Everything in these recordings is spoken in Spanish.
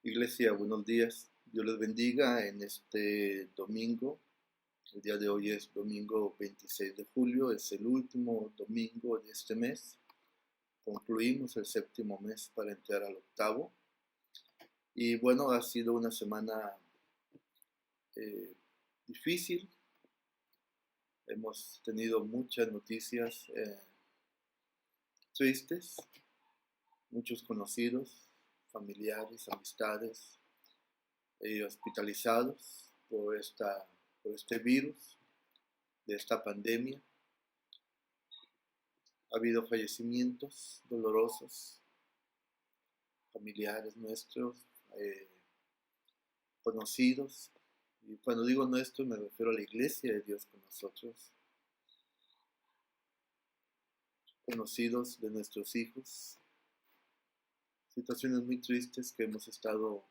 Iglesia, buenos días. Dios les bendiga en este domingo. El día de hoy es domingo 26 de julio, es el último domingo de este mes. Concluimos el séptimo mes para entrar al octavo. Y bueno, ha sido una semana eh, difícil. Hemos tenido muchas noticias tristes, muchos conocidos, familiares, amistades hospitalizados por este virus, de esta pandemia. Ha habido fallecimientos dolorosos, familiares nuestros, conocidos. Y cuando digo nuestros me refiero a la iglesia de Dios con nosotros, conocidos de nuestros hijos. Situaciones muy tristes que hemos estado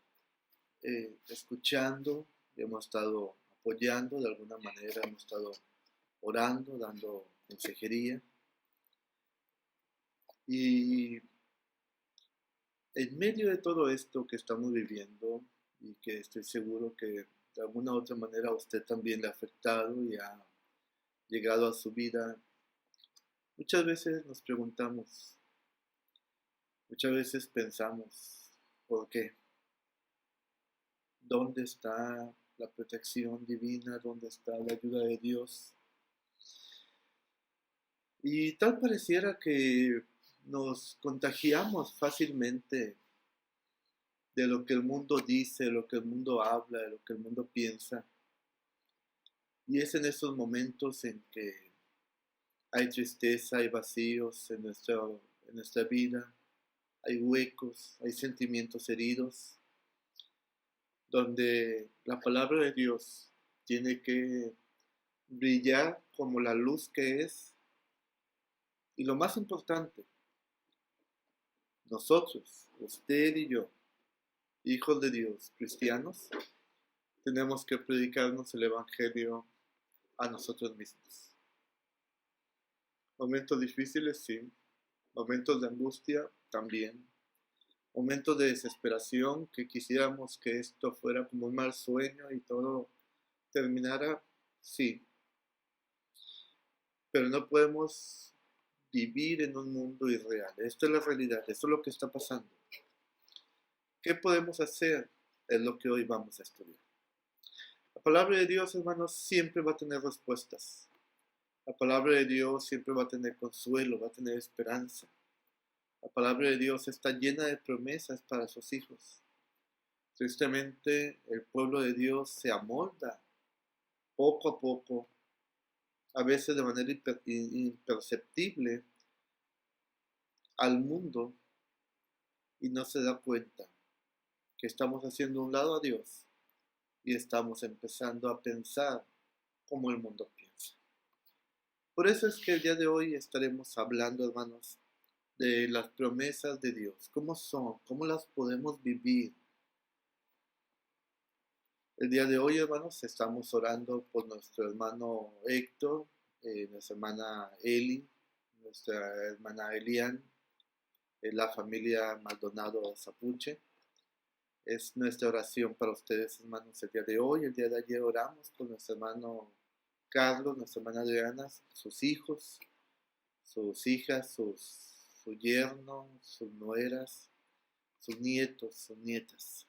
escuchando, hemos estado apoyando de alguna manera, hemos estado orando, dando consejería. Y en medio de todo esto que estamos viviendo y que estoy seguro que de alguna u otra manera a usted también le ha afectado y ha llegado a su vida, muchas veces nos preguntamos, muchas veces pensamos, ¿por qué? ¿Dónde está la protección divina? ¿Dónde está la ayuda de Dios? Y tal pareciera que nos contagiamos fácilmente de lo que el mundo dice, de lo que el mundo habla, de lo que el mundo piensa. Y es en esos momentos en que hay tristeza, hay vacíos en nuestra vida, hay huecos, hay sentimientos heridos, donde la palabra de Dios tiene que brillar como la luz que es. Y lo más importante, nosotros, usted y yo, hijos de Dios, cristianos, tenemos que predicarnos el Evangelio a nosotros mismos. Momentos difíciles, sí. Momentos de angustia, también. Momentos de desesperación, que quisiéramos que esto fuera como un mal sueño y todo terminara, sí. Pero no podemos vivir en un mundo irreal. Esto es la realidad, esto es lo que está pasando. ¿Qué podemos hacer? Es lo que hoy vamos a estudiar. La palabra de Dios, hermanos, siempre va a tener respuestas. La palabra de Dios siempre va a tener consuelo, va a tener esperanza. La palabra de Dios está llena de promesas para sus hijos. Tristemente, el pueblo de Dios se amolda poco a poco, a veces de manera imperceptible, al mundo y no se da cuenta que estamos haciendo a un lado a Dios y estamos empezando a pensar como el mundo piensa. Por eso es que el día de hoy estaremos hablando, hermanos, de las promesas de Dios. ¿Cómo son? ¿Cómo las podemos vivir? El día de hoy, hermanos, estamos orando por nuestro hermano Héctor, nuestra hermana Eli, nuestra hermana Elian, la familia Maldonado Zapuche. Es nuestra oración para ustedes, hermanos, el día de hoy. El día de ayer oramos por nuestro hermano Carlos, nuestra hermana Adriana, sus hijos, sus hijas, su yerno, sus nueras, sus nietos, sus nietas.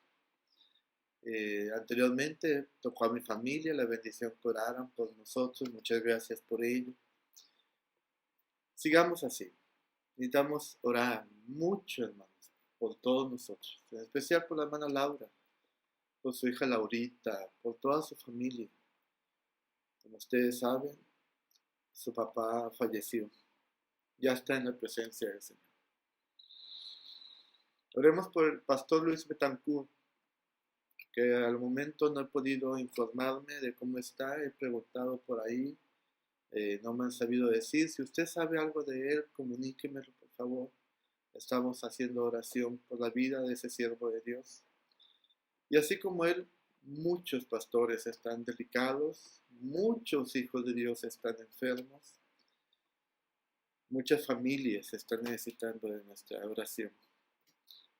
Anteriormente tocó a mi familia, la bendición que oraran por nosotros, muchas gracias por ello. Sigamos así, necesitamos orar mucho, hermanos, por todos nosotros, en especial por la hermana Laura, por su hija Laurita, por toda su familia. Como ustedes saben, su papá falleció, ya está en la presencia del Señor. Oremos por el pastor Luis Betancourt, que al momento no he podido informarme de cómo está, he preguntado por ahí, no me han sabido decir. Si usted sabe algo de él, comuníquemelo, por favor. Estamos haciendo oración por la vida de ese siervo de Dios. Y así como él, muchos pastores están delicados, muchos hijos de Dios están enfermos, muchas familias están necesitando de nuestra oración.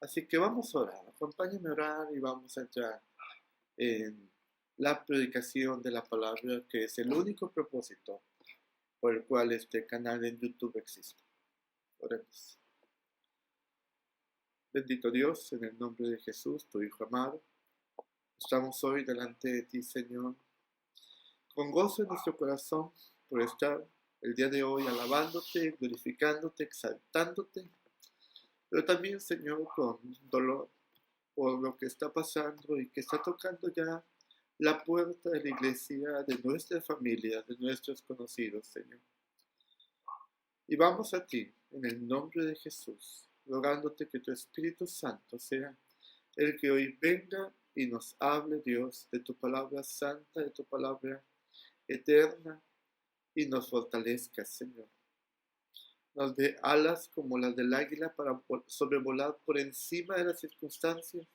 Así que vamos a orar, acompáñenme a orar y vamos a entrar en la predicación de la palabra, que es el único propósito por el cual este canal en YouTube existe. Oremos. Bendito Dios, en el nombre de Jesús, tu Hijo amado, estamos hoy delante de ti, Señor, con gozo en nuestro corazón por estar el día de hoy alabándote, glorificándote, exaltándote, pero también, Señor, con dolor por lo que está pasando y que está tocando ya la puerta de la iglesia, de nuestra familia, de nuestros conocidos, Señor. Y vamos a ti, en el nombre de Jesús, rogándote que tu Espíritu Santo sea el que hoy venga y nos hable, Dios, de tu palabra santa, de tu palabra eterna, y nos fortalezca, Señor. Nos dé alas como las del águila para sobrevolar por encima de las circunstancias,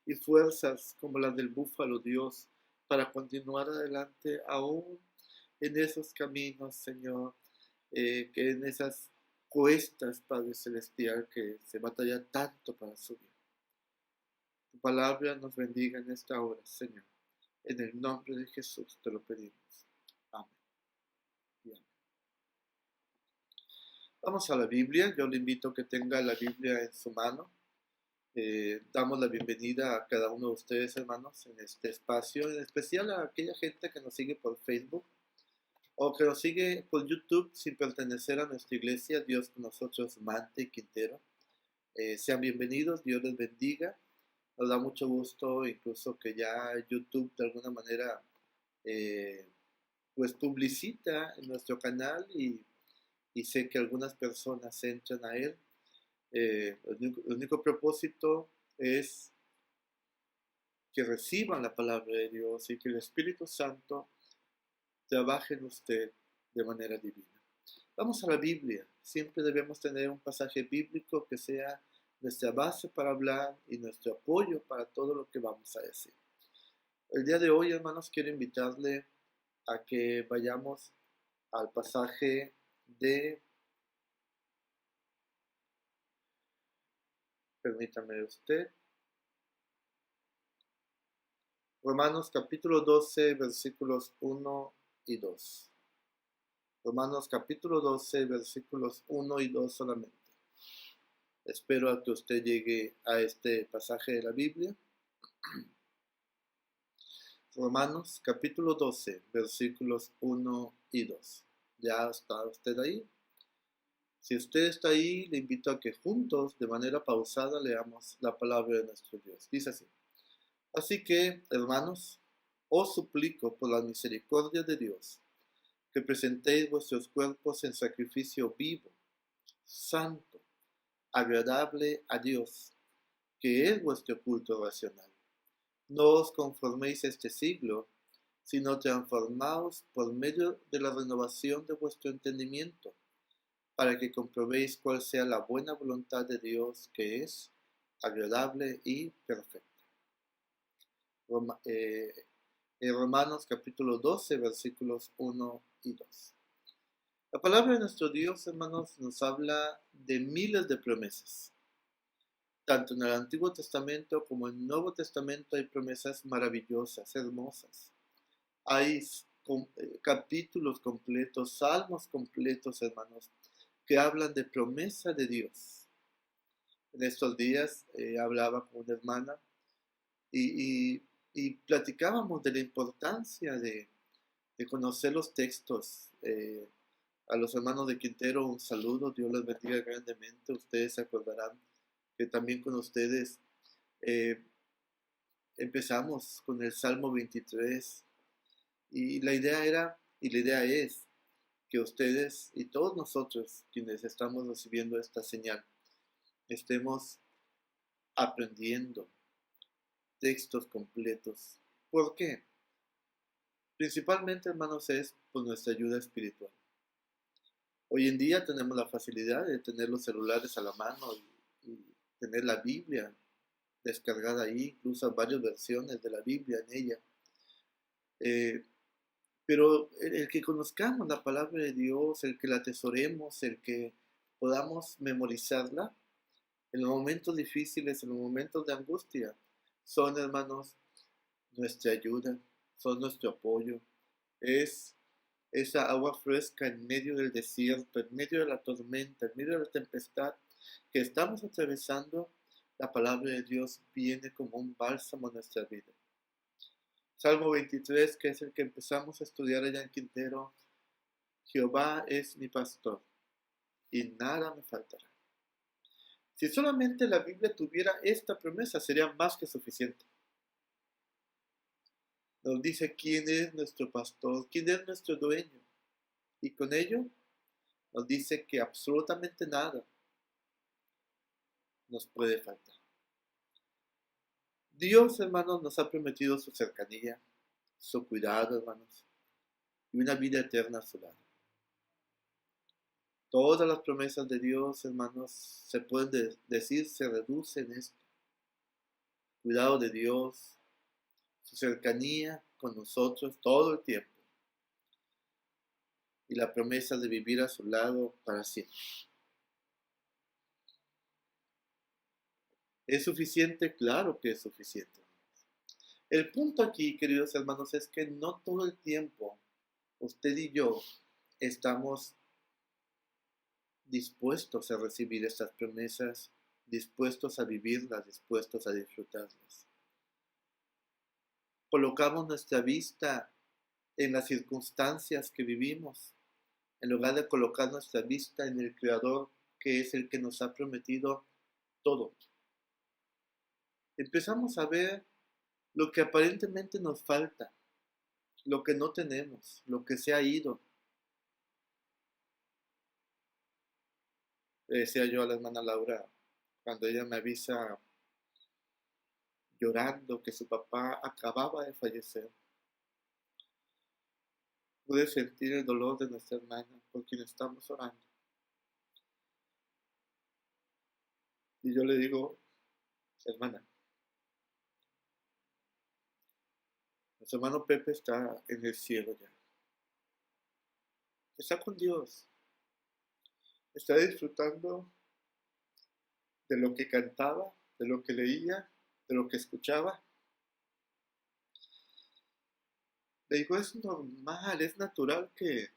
y fuerzas como las del búfalo, Dios, para continuar adelante aún en esos caminos, Señor, que en esas cuestas, Padre Celestial, que se batalla tanto para subir. Tu palabra nos bendiga en esta hora, Señor. En el nombre de Jesús te lo pedimos. Amén. Y amén. Vamos a la Biblia. Yo le invito a que tenga la Biblia en su mano. Damos la bienvenida a cada uno de ustedes, hermanos, en este espacio, en especial a aquella gente que nos sigue por Facebook o que nos sigue por YouTube sin pertenecer a nuestra iglesia, Dios con nosotros, Mante y Quintero. Sean bienvenidos, Dios les bendiga. Nos da mucho gusto incluso que ya YouTube de alguna manera pues publicita en nuestro canal y sé que algunas personas entran a él. El único propósito es que reciban la palabra de Dios y que el Espíritu Santo trabaje en usted de manera divina. Vamos a la Biblia. Siempre debemos tener un pasaje bíblico que sea nuestra base para hablar y nuestro apoyo para todo lo que vamos a decir. El día de hoy, hermanos, quiero invitarle a que vayamos al pasaje de... Permítame usted. Romanos capítulo 12, versículos 1 y 2. Romanos capítulo 12, versículos 1 y 2 solamente. Espero a que usted llegue a este pasaje de la Biblia. Romanos capítulo 12, versículos 1 y 2. ¿Ya está usted ahí? Si usted está ahí, le invito a que juntos, de manera pausada, leamos la palabra de nuestro Dios. Dice así. Así que, hermanos, os suplico por la misericordia de Dios, que presentéis vuestros cuerpos en sacrificio vivo, santo, agradable a Dios, que es vuestro culto racional. No os conforméis a este siglo, sino transformaos por medio de la renovación de vuestro entendimiento, para que comprobéis cuál sea la buena voluntad de Dios, que es agradable y perfecta. En Romanos capítulo 12, versículos 1 y 2. La palabra de nuestro Dios, hermanos, nos habla de miles de promesas. Tanto en el Antiguo Testamento como en el Nuevo Testamento hay promesas maravillosas, hermosas. Hay capítulos completos, salmos completos, hermanos, que hablan de promesa de Dios. En estos días hablaba con una hermana y platicábamos de la importancia de conocer los textos. A los hermanos de Quintero un saludo, Dios les bendiga grandemente. Ustedes se acordarán que también con ustedes empezamos con el Salmo 23 y la idea es que ustedes y todos nosotros quienes estamos recibiendo esta señal estemos aprendiendo textos completos. ¿Por qué? Principalmente, hermanos, es por nuestra ayuda espiritual. Hoy en día tenemos la facilidad de tener los celulares a la mano y tener la Biblia descargada ahí, incluso varias versiones de la Biblia en ella. Pero el que conozcamos la palabra de Dios, el que la atesoremos, el que podamos memorizarla, en los momentos difíciles, en los momentos de angustia, son, hermanos, nuestra ayuda, son nuestro apoyo. Es esa agua fresca en medio del desierto, en medio de la tormenta, en medio de la tempestad que estamos atravesando. La palabra de Dios viene como un bálsamo a nuestra vida. Salmo 23, que es el que empezamos a estudiar allá en Quintero: Jehová es mi pastor, y nada me faltará. Si solamente la Biblia tuviera esta promesa, sería más que suficiente. Nos dice quién es nuestro pastor, quién es nuestro dueño. Y con ello nos dice que absolutamente nada nos puede faltar. Dios, hermanos, nos ha prometido su cercanía, su cuidado, hermanos, y una vida eterna a su lado. Todas las promesas de Dios, hermanos, se pueden decir, se reducen en esto. Cuidado de Dios, su cercanía con nosotros todo el tiempo, y la promesa de vivir a su lado para siempre. ¿Es suficiente? Claro que es suficiente. El punto aquí, queridos hermanos, es que no todo el tiempo usted y yo estamos dispuestos a recibir estas promesas, dispuestos a vivirlas, dispuestos a disfrutarlas. Colocamos nuestra vista en las circunstancias que vivimos, en lugar de colocar nuestra vista en el Creador, que es el que nos ha prometido todo. Empezamos a ver lo que aparentemente nos falta, lo que no tenemos, lo que se ha ido. Le decía yo a la hermana Laura, cuando ella me avisa llorando que su papá acababa de fallecer, pude sentir el dolor de nuestra hermana por quien estamos orando. Y yo le digo: hermana, nuestro hermano Pepe está en el cielo ya. Está con Dios. Está disfrutando de lo que cantaba, de lo que leía, de lo que escuchaba. Le digo, es normal, es natural que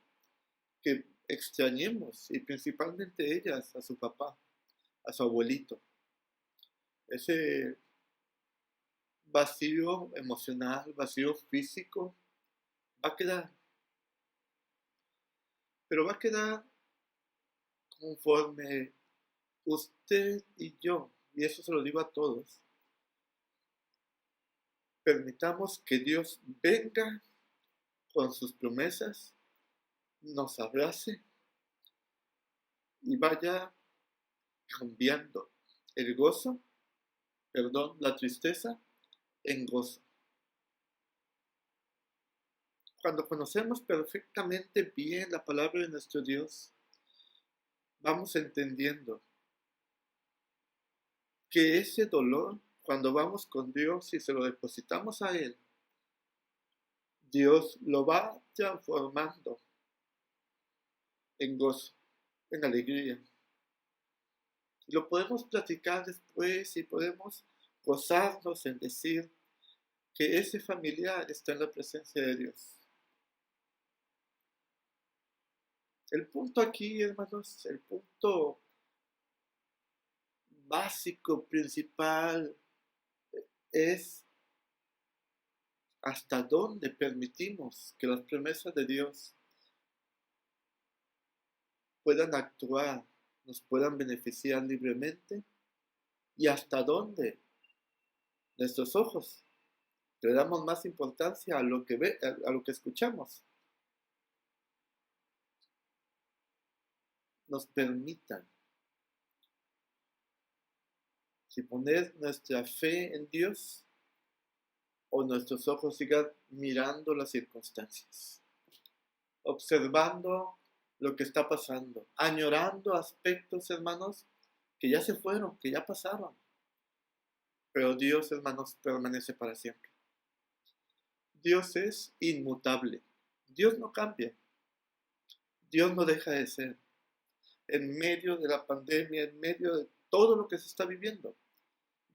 extrañemos, y principalmente ellas, a su papá, a su abuelito. Ese vacío emocional, vacío físico, va a quedar. Pero va a quedar conforme usted y yo, y eso se lo digo a todos, permitamos que Dios venga con sus promesas, nos abrace y vaya cambiando el gozo, la tristeza en gozo. Cuando conocemos perfectamente bien la palabra de nuestro Dios, vamos entendiendo que ese dolor, cuando vamos con Dios y se lo depositamos a Él, Dios lo va transformando en gozo, en alegría. Y lo podemos platicar después y podemos gozarnos en decir que ese familiar está en la presencia de Dios. El punto aquí, hermanos, el punto básico, principal, es hasta dónde permitimos que las promesas de Dios puedan actuar, nos puedan beneficiar libremente, y hasta dónde nuestros ojos le damos más importancia a lo que a lo que escuchamos, nos permitan si poner nuestra fe en Dios o nuestros ojos sigan mirando las circunstancias, observando lo que está pasando, añorando aspectos, hermanos, que ya se fueron, que ya pasaron. Pero Dios, hermanos, permanece para siempre. Dios es inmutable. Dios no cambia. Dios no deja de ser. En medio de la pandemia, en medio de todo lo que se está viviendo,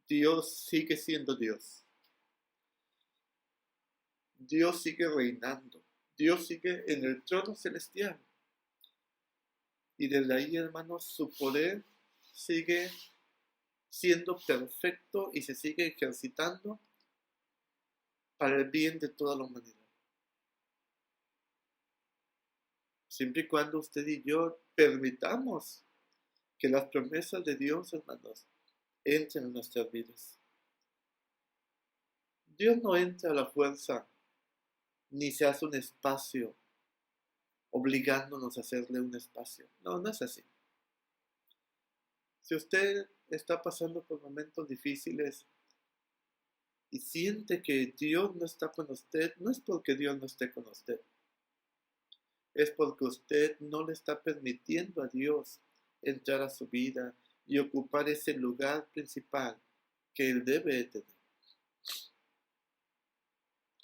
Dios sigue siendo Dios. Dios sigue reinando. Dios sigue en el trono celestial. Y desde ahí, hermanos, su poder sigue siendo perfecto y se sigue ejercitando para el bien de toda la humanidad. Siempre y cuando usted y yo permitamos que las promesas de Dios, hermanos, entren en nuestras vidas. Dios no entra a la fuerza, ni se hace un espacio obligándonos a hacerle un espacio. No, no es así. Si usted está pasando por momentos difíciles y siente que Dios no está con usted, no es porque Dios no esté con usted. Es porque usted no le está permitiendo a Dios entrar a su vida y ocupar ese lugar principal que Él debe de tener.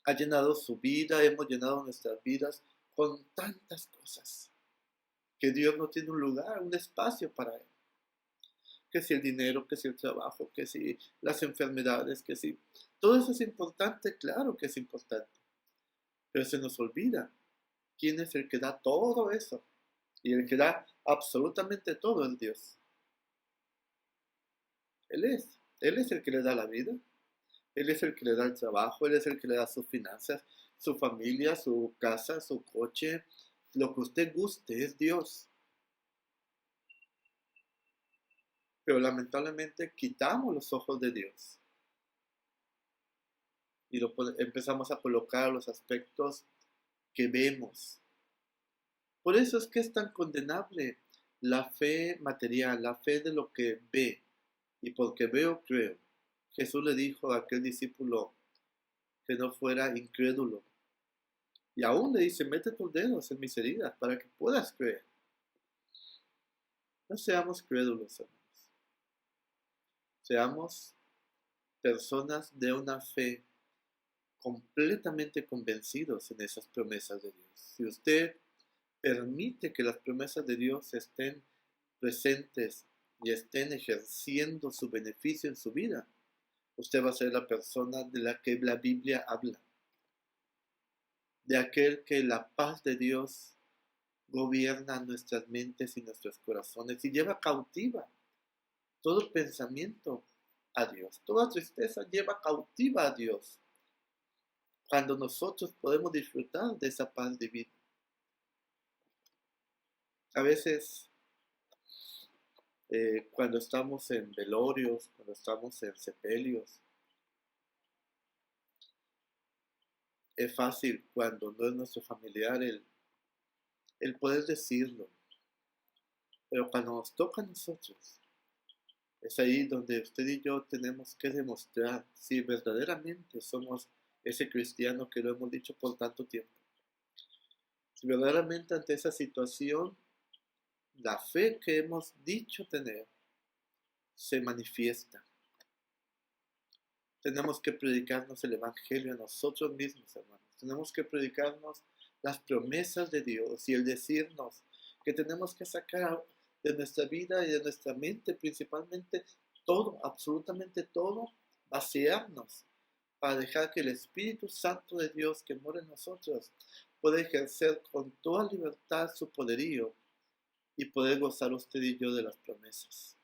Ha llenado su vida, hemos llenado nuestras vidas con tantas cosas que Dios no tiene un lugar, un espacio para Él. Que si el dinero, que si el trabajo, que si las enfermedades, que si... Todo eso es importante, claro que es importante. Pero se nos olvida quién es el que da todo eso. Y el que da absolutamente todo es Dios. Él es el que le da la vida. Él es el que le da el trabajo. Él es el que le da sus finanzas, su familia, su casa, su coche. Lo que usted guste es Dios. Pero lamentablemente quitamos los ojos de Dios. Y empezamos a colocar los aspectos que vemos. Por eso es que es tan condenable la fe material, la fe de lo que ve. Y porque veo, creo. Jesús le dijo a aquel discípulo que no fuera incrédulo. Y aún le dice, mete tus dedos en mis heridas para que puedas creer. No seamos crédulos, hermanos. Seamos personas de una fe completamente convencidos en esas promesas de Dios. Si usted permite que las promesas de Dios estén presentes y estén ejerciendo su beneficio en su vida, usted va a ser la persona de la que la Biblia habla, de aquel que la paz de Dios gobierna nuestras mentes y nuestros corazones y lleva cautiva todo pensamiento a Dios. Toda tristeza lleva cautiva a Dios cuando nosotros podemos disfrutar de esa paz divina. A veces, cuando estamos en velorios, cuando estamos en sepelios, es fácil cuando no es nuestro familiar el poder decirlo. Pero cuando nos toca a nosotros, es ahí donde usted y yo tenemos que demostrar si verdaderamente somos ese cristiano que lo hemos dicho por tanto tiempo. Si verdaderamente ante esa situación, la fe que hemos dicho tener se manifiesta. Tenemos que predicarnos el Evangelio a nosotros mismos, hermanos. Tenemos que predicarnos las promesas de Dios y el decirnos que tenemos que sacar de nuestra vida y de nuestra mente principalmente todo, absolutamente todo, vaciarnos para dejar que el Espíritu Santo de Dios que mora en nosotros pueda ejercer con toda libertad su poderío y poder gozar usted y yo de las promesas.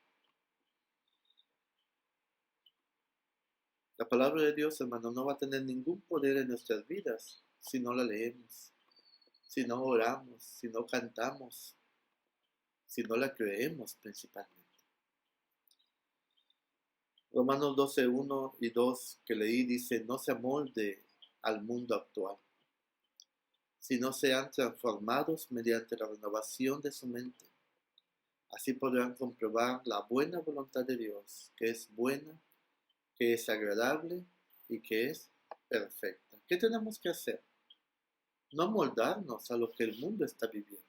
La palabra de Dios, hermano, no va a tener ningún poder en nuestras vidas si no la leemos, si no oramos, si no cantamos, si no la creemos principalmente. Romanos 12, 1 y 2 que leí dice, no se amolde al mundo actual, sino sean transformados mediante la renovación de su mente. Así podrán comprobar la buena voluntad de Dios, que es buena, que es agradable y que es perfecta. ¿Qué tenemos que hacer? No moldarnos a lo que el mundo está viviendo.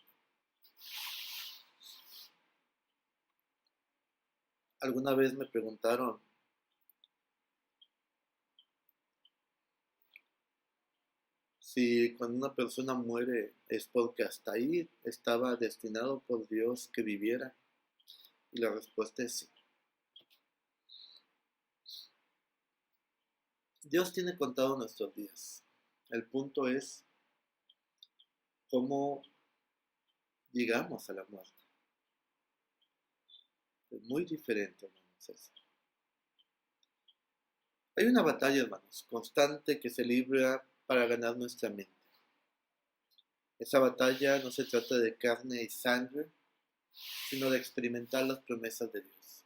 Alguna vez me preguntaron si cuando una persona muere es porque hasta ahí estaba destinado por Dios que viviera. Y la respuesta es sí. Dios tiene contado nuestros días. El punto es cómo llegamos a la muerte. Es muy diferente, hermanos César. Hay una batalla, hermanos, constante que se libra para ganar nuestra mente. Esa batalla no se trata de carne y sangre, sino de experimentar las promesas de Dios.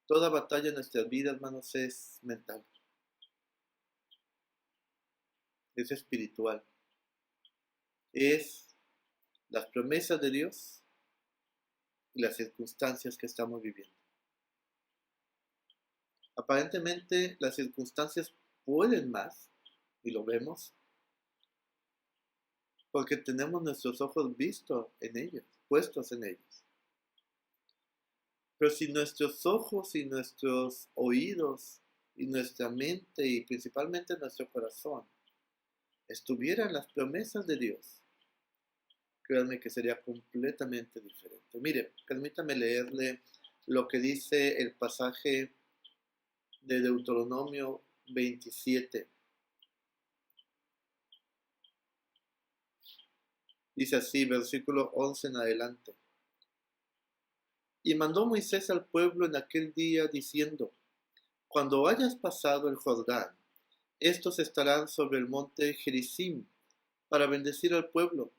Toda batalla en nuestras vidas, hermanos, es mental, es espiritual, es las promesas de Dios y las circunstancias que estamos viviendo. Aparentemente las circunstancias pueden más, y lo vemos, porque tenemos nuestros ojos vistos en ellas, puestos en ellas. Pero si nuestros ojos y nuestros oídos y nuestra mente y principalmente nuestro corazón estuvieran las promesas de Dios, créanme que sería completamente diferente. Mire, permítame leerle lo que dice el pasaje de Deuteronomio 27. Dice así, versículo 11 en adelante. Y mandó Moisés al pueblo en aquel día diciendo, cuando hayas pasado el Jordán, estos estarán sobre el monte Gerizim para bendecir al pueblo.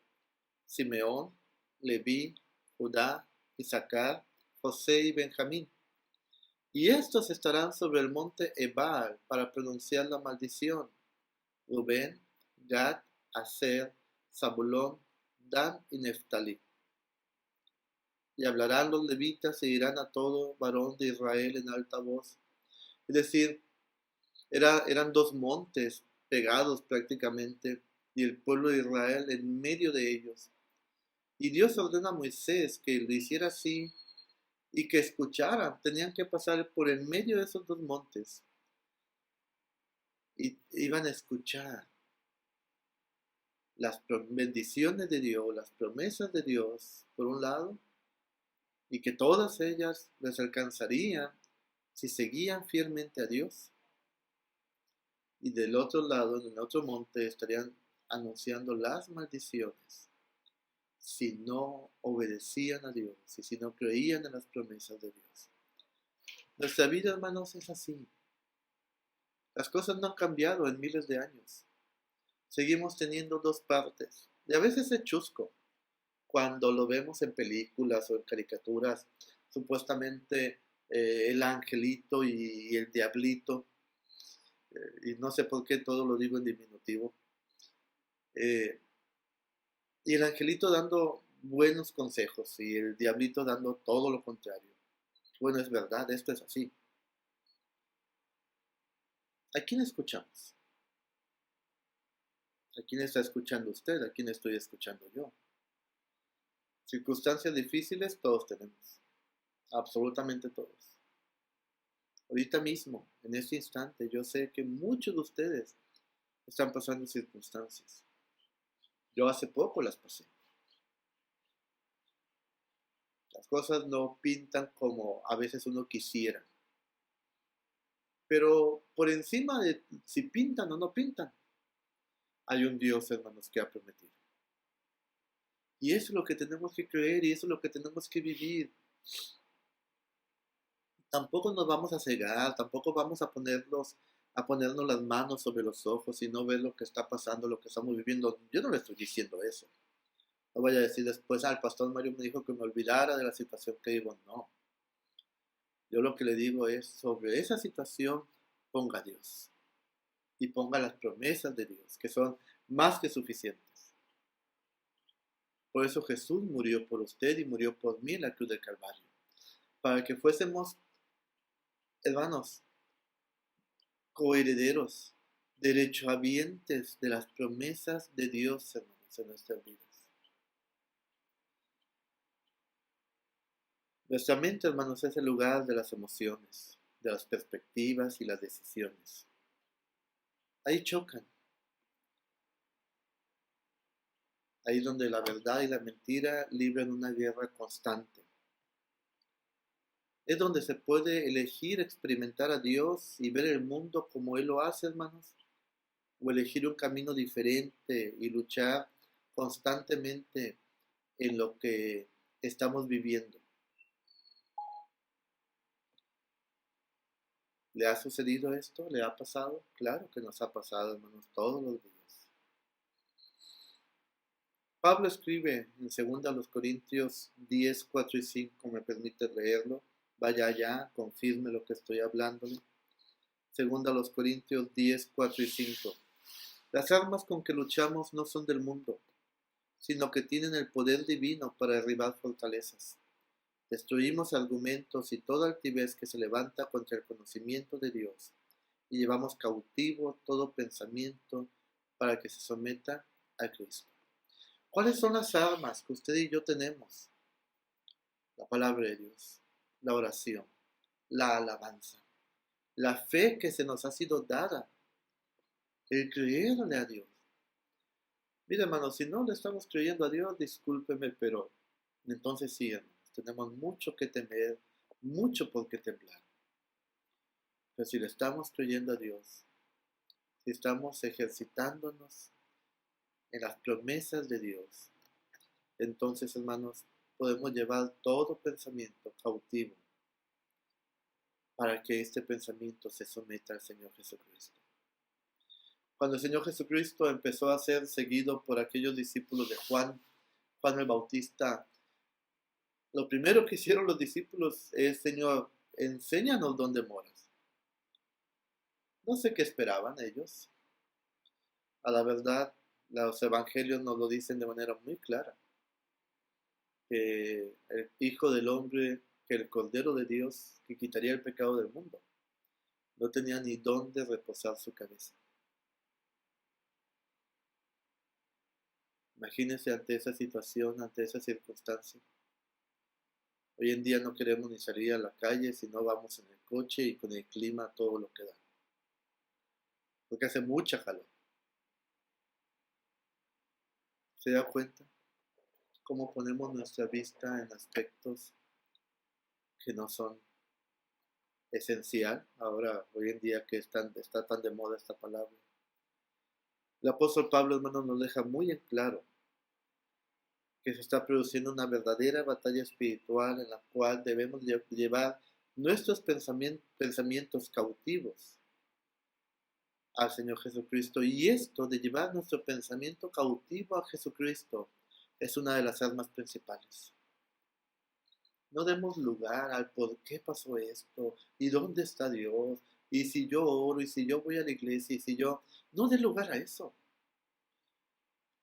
Simeón, Leví, Judá, Isaacar, José y Benjamín. Y estos estarán sobre el monte Ebal para pronunciar la maldición. Rubén, Gad, Aser, Zabulón, Dan y Neftalí. Y hablarán los levitas y dirán a todo varón de Israel en alta voz. Es decir, eran dos montes pegados prácticamente y el pueblo de Israel en medio de ellos. Y Dios ordena a Moisés que lo hiciera así y que escucharan. Tenían que pasar por el medio de esos dos montes y iban a escuchar las bendiciones de Dios, las promesas de Dios, por un lado, y que todas ellas les alcanzarían si seguían fielmente a Dios. Y del otro lado, en el otro monte, estarían anunciando las maldiciones si no obedecían a Dios y si no creían en las promesas de Dios. Nuestra vida, hermanos, es así. Las cosas no han cambiado en miles de años. Seguimos teniendo dos partes. Y a veces es chusco cuando lo vemos en películas o en caricaturas, supuestamente el angelito y el diablito, y no sé por qué todo lo digo en diminutivo, y el angelito dando buenos consejos y el diablito dando todo lo contrario. Bueno, es verdad, esto es así. ¿A quién escuchamos? ¿A quién está escuchando usted? ¿A quién estoy escuchando yo? Circunstancias difíciles todos tenemos, absolutamente todos. Ahorita mismo, en este instante, yo sé que muchos de ustedes están pasando circunstancias. Yo hace poco las pasé. Las cosas no pintan como a veces uno quisiera. Pero por encima de si pintan o no pintan, hay un Dios, hermanos, que ha prometido. Y eso es lo que tenemos que creer y eso es lo que tenemos que vivir. Tampoco nos vamos a cegar, tampoco vamos a ponernos las manos sobre los ojos y no ver lo que está pasando, lo que estamos viviendo. Yo no le estoy diciendo eso. No vaya a decir después, el pastor Mario me dijo que me olvidara de la situación que vivo. No. Yo lo que le digo es, sobre esa situación, ponga a Dios. Y ponga las promesas de Dios, que son más que suficientes. Por eso Jesús murió por usted y murió por mí en la cruz del Calvario. Para que fuésemos, hermanos, coherederos, derechohabientes de las promesas de Dios, hermanos, en nuestras vidas. Nuestra mente, hermanos, es el lugar de las emociones, de las perspectivas y las decisiones. Ahí chocan. Ahí es donde la verdad y la mentira libran una guerra constante. Es donde se puede elegir experimentar a Dios y ver el mundo como Él lo hace, hermanos. O elegir un camino diferente y luchar constantemente en lo que estamos viviendo. ¿Le ha sucedido esto? ¿Le ha pasado? Claro que nos ha pasado, hermanos, todos los días. Pablo escribe en 2 Corintios 10, 4 y 5, me permite leerlo. Vaya allá, confirme lo que estoy hablándole. 2 Corintios 10, 4 y 5. Las armas con que luchamos no son del mundo, sino que tienen el poder divino para derribar fortalezas. Destruimos argumentos y toda altivez que se levanta contra el conocimiento de Dios, y llevamos cautivo todo pensamiento para que se someta a Cristo. ¿Cuáles son las armas que usted y yo tenemos? La palabra de Dios, la oración, la alabanza, la fe que se nos ha sido dada, el creerle a Dios. Mira, hermanos, si no le estamos creyendo a Dios, discúlpeme, pero entonces sí, hermanos, tenemos mucho que temer, mucho por qué temblar. Pero si le estamos creyendo a Dios, si estamos ejercitándonos en las promesas de Dios, entonces, hermanos, podemos llevar todo pensamiento cautivo para que este pensamiento se someta al Señor Jesucristo. Cuando el Señor Jesucristo empezó a ser seguido por aquellos discípulos de Juan el Bautista, lo primero que hicieron los discípulos es: Señor, enséñanos dónde moras. No sé qué esperaban ellos. A la verdad, los evangelios nos lo dicen de manera muy clara, que el Hijo del Hombre, que el Cordero de Dios, que quitaría el pecado del mundo, no tenía ni dónde reposar su cabeza. Imagínense ante esa situación, ante esa circunstancia. Hoy en día no queremos ni salir a la calle, sino vamos en el coche y con el clima todo lo que da. Porque hace mucha calor. ¿Se da cuenta cómo ponemos nuestra vista en aspectos que no son esencial? Ahora, hoy en día que está tan de moda esta palabra. El apóstol Pablo, hermanos, nos deja muy en claro que se está produciendo una verdadera batalla espiritual en la cual debemos llevar nuestros pensamientos cautivos al Señor Jesucristo. Y esto de llevar nuestro pensamiento cautivo a Jesucristo es una de las armas principales. No demos lugar al por qué pasó esto, y dónde está Dios, y si yo oro, y si yo voy a la iglesia, y si yo... No dé lugar a eso.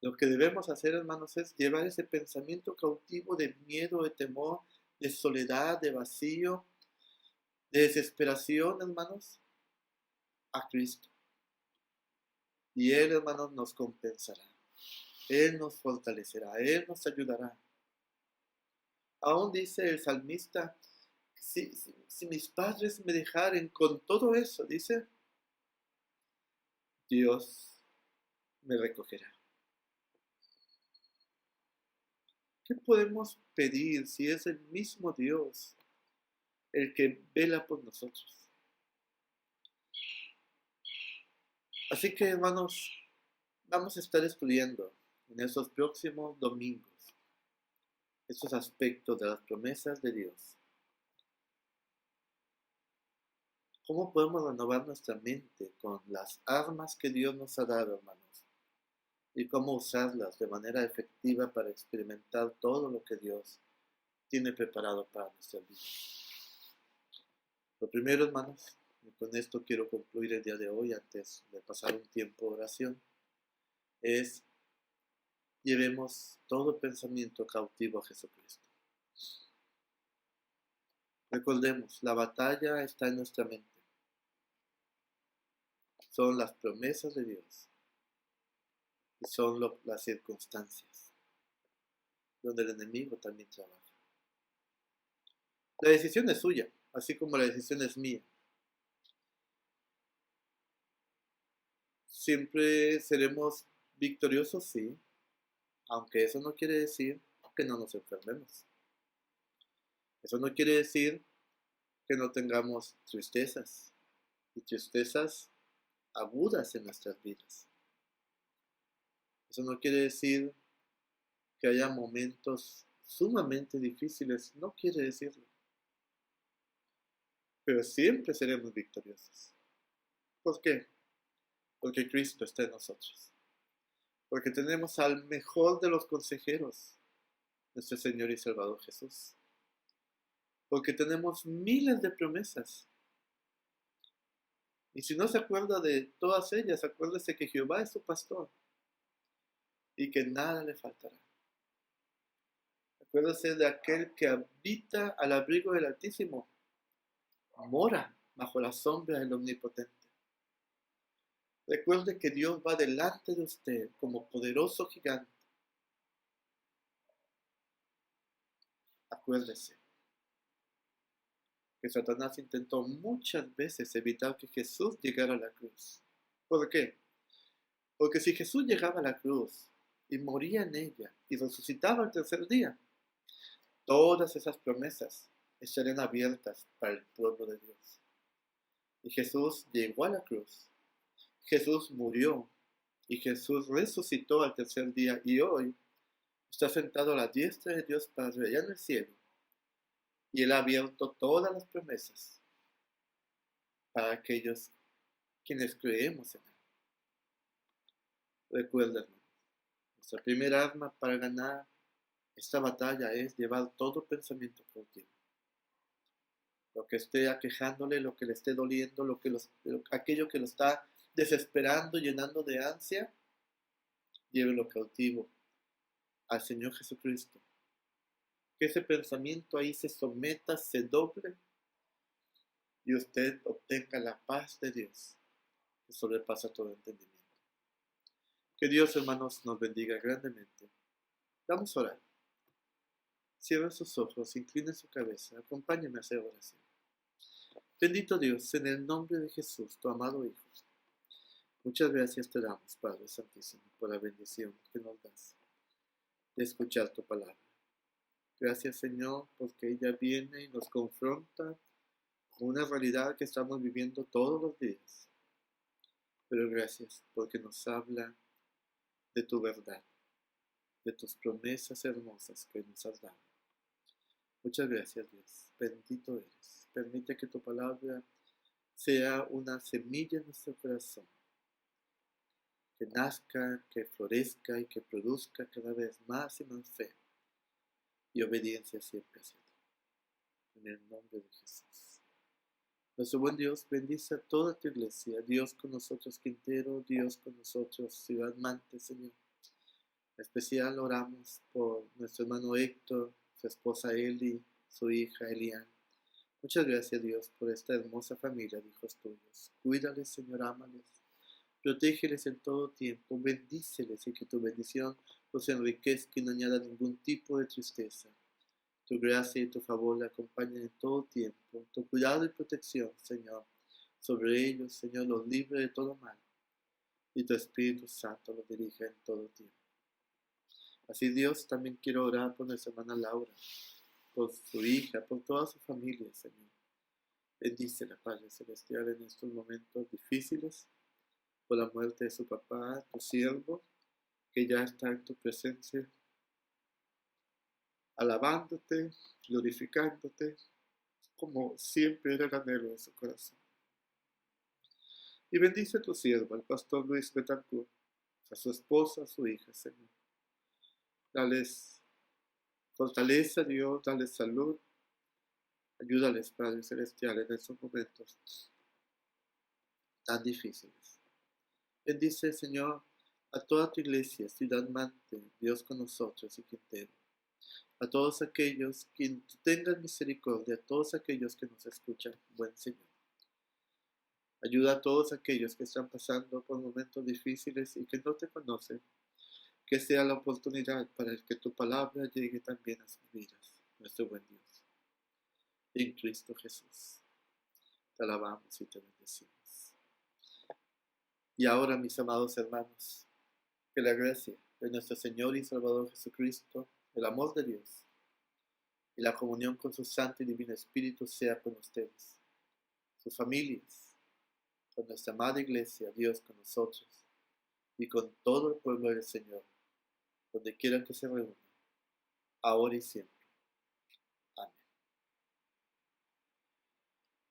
Lo que debemos hacer, hermanos, es llevar ese pensamiento cautivo de miedo, de temor, de soledad, de vacío, de desesperación, hermanos, a Cristo. Y Él, hermanos, nos compensará. Él nos fortalecerá. Él nos ayudará. Aún dice el salmista: si mis padres me dejaren con todo eso, dice, Dios me recogerá. ¿Qué podemos pedir si es el mismo Dios el que vela por nosotros? Así que, hermanos, vamos a estar estudiando en esos próximos domingos estos aspectos de las promesas de Dios. ¿Cómo podemos renovar nuestra mente con las armas que Dios nos ha dado, hermanos? Y cómo usarlas de manera efectiva para experimentar todo lo que Dios tiene preparado para nuestra vida. Lo primero, hermanos, y con esto quiero concluir el día de hoy antes de pasar un tiempo de oración, es: llevemos todo pensamiento cautivo a Jesucristo. Recordemos, la batalla está en nuestra mente. Son las promesas de Dios y son las circunstancias donde el enemigo también trabaja. La decisión es suya, así como la decisión es mía. Siempre seremos victoriosos, sí, aunque eso no quiere decir que no nos enfermemos. Eso no quiere decir que no tengamos tristezas y tristezas agudas en nuestras vidas. Eso no quiere decir que haya momentos sumamente difíciles, no quiere decirlo. Pero siempre seremos victoriosos. ¿Por qué? Porque Cristo está en nosotros. Porque tenemos al mejor de los consejeros, nuestro Señor y Salvador Jesús. Porque tenemos miles de promesas. Y si no se acuerda de todas ellas, acuérdese que Jehová es su pastor y que nada le faltará. Acuérdese de aquel que habita al abrigo del Altísimo, mora bajo la sombra del Omnipotente. Recuerde que Dios va delante de usted como poderoso gigante. Acuérdese que Satanás intentó muchas veces evitar que Jesús llegara a la cruz. ¿Por qué? Porque si Jesús llegaba a la cruz y moría en ella y resucitaba el tercer día, todas esas promesas estarían abiertas para el pueblo de Dios. Y Jesús llegó a la cruz, Jesús murió y Jesús resucitó al tercer día y hoy está sentado a la diestra de Dios Padre allá en el cielo. Y Él ha abierto todas las promesas para aquellos quienes creemos en Él. Recuerda, hermano, nuestra primera arma para ganar esta batalla es llevar todo pensamiento cautivo. Lo que esté aquejándole, lo que le esté doliendo, aquello que lo está desesperando, llenando de ansia, llévelo cautivo al Señor Jesucristo. Que ese pensamiento ahí se someta, se doble y usted obtenga la paz de Dios que sobrepasa todo entendimiento. Que Dios, hermanos, nos bendiga grandemente. Vamos a orar. Cierren sus ojos, inclinen su cabeza, acompáñenme a hacer oración. Bendito Dios, en el nombre de Jesús, tu amado Hijo, muchas gracias te damos, Padre Santísimo, por la bendición que nos das de escuchar tu palabra. Gracias, Señor, porque ella viene y nos confronta con una realidad que estamos viviendo todos los días. Pero gracias porque nos habla de tu verdad, de tus promesas hermosas que nos has dado. Muchas gracias, Dios. Bendito eres. Permite que tu palabra sea una semilla en nuestro corazón, que nazca, que florezca y que produzca cada vez más y más fe y obediencia siempre hacia ti. En el nombre de Jesús. Nuestro buen Dios bendice a toda tu iglesia. Dios con nosotros, Quintero. Dios con nosotros, Ciudad Mante, Señor. En especial oramos por nuestro hermano Héctor, su esposa Eli, su hija Elian. Muchas gracias, Dios, por esta hermosa familia de hijos tuyos. Cuídales, Señor, ámales. Protégeles en todo tiempo. Bendíceles y que tu bendición los enriquezca y no añada ningún tipo de tristeza. Tu gracia y tu favor le acompañen en todo tiempo. Tu cuidado y protección, Señor, sobre ellos, Señor, los libre de todo mal. Y tu Espíritu Santo los dirige en todo tiempo. Así, Dios, también quiero orar por nuestra hermana Laura, por su hija, por toda su familia, Señor. Bendícela, Padre Celestial, en estos momentos difíciles, por la muerte de su papá, tu siervo, que ya está en tu presencia, alabándote, glorificándote, como siempre era el anhelo de su corazón. Y bendice a tu siervo, al pastor Luis Betancourt, a su esposa, a su hija, Señor. Dales fortaleza, Dios, dales salud. Ayúdales, Padre Celestial, en estos momentos tan difíciles. Bendice, Señor, a toda tu iglesia, Ciudad Mante, Dios con nosotros y Quintero. A todos aquellos que tengan misericordia, a todos aquellos que nos escuchan, buen Señor. Ayuda a todos aquellos que están pasando por momentos difíciles y que no te conocen, que sea la oportunidad para que tu palabra llegue también a sus vidas, nuestro buen Dios. En Cristo Jesús, te alabamos y te bendecimos. Y ahora, mis amados hermanos, que la gracia de nuestro Señor y Salvador Jesucristo, el amor de Dios, y la comunión con su Santo y Divino Espíritu sea con ustedes, sus familias, con nuestra amada Iglesia, Dios con nosotros y con todo el pueblo del Señor, donde quiera que se reúnan, ahora y siempre. Amén.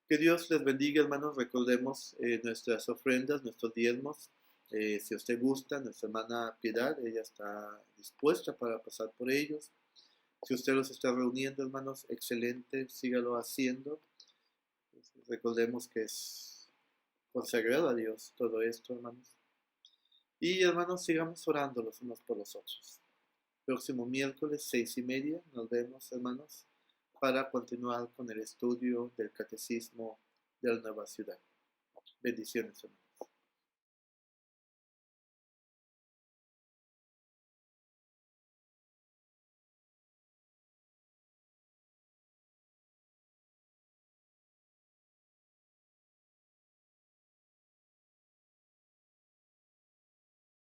Que Dios les bendiga, hermanos. Recordemos nuestras ofrendas, nuestros diezmos. Si usted gusta, nuestra hermana Piedad, ella está dispuesta para pasar por ellos. Si usted los está reuniendo, hermanos, excelente, sígalo haciendo. Recordemos que es consagrado a Dios todo esto, hermanos. Y, hermanos, sigamos orando los unos por los otros. Próximo miércoles, 6:30, nos vemos, hermanos, para continuar con el estudio del Catecismo de la Nueva Ciudad. Bendiciones, hermanos.